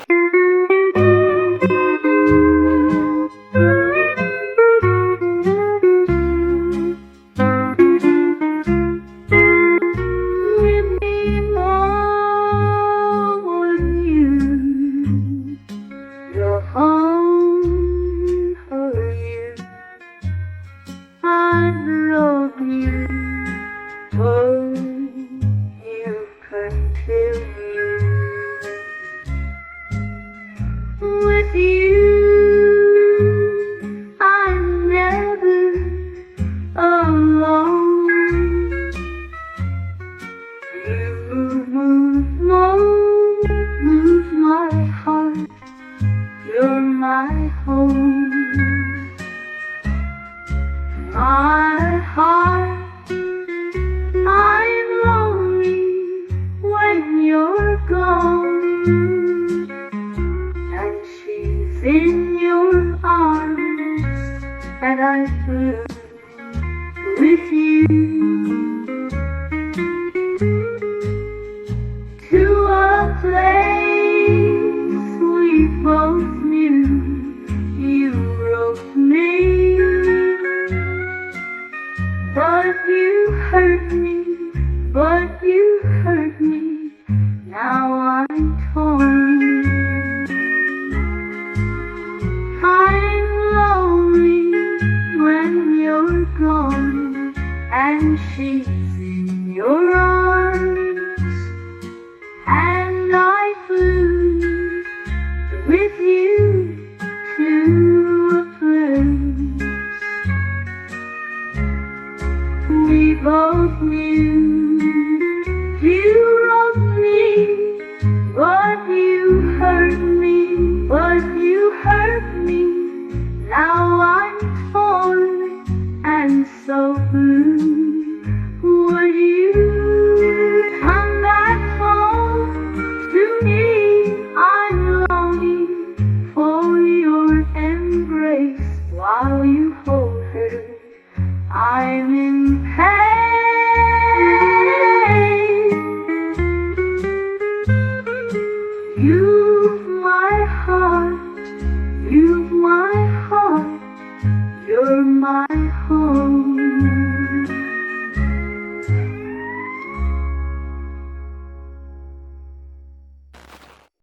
I love you, but you continue. With you, I'm never alone. You move my heart. You're my home. My heart, I'm lonely when you're gone, and she's in your arms, and I flew with you to a place we both knew. You wrote me, but you hurt me, now I'm torn. I'm lonely when you're gone, and she's in your arms, and I flew with you to a place we both knew. You wrote me, but you hurt me, now I'm torn and so blue. Would you come back home to me? I'm longing for your embrace while you hold her. I'm in pain.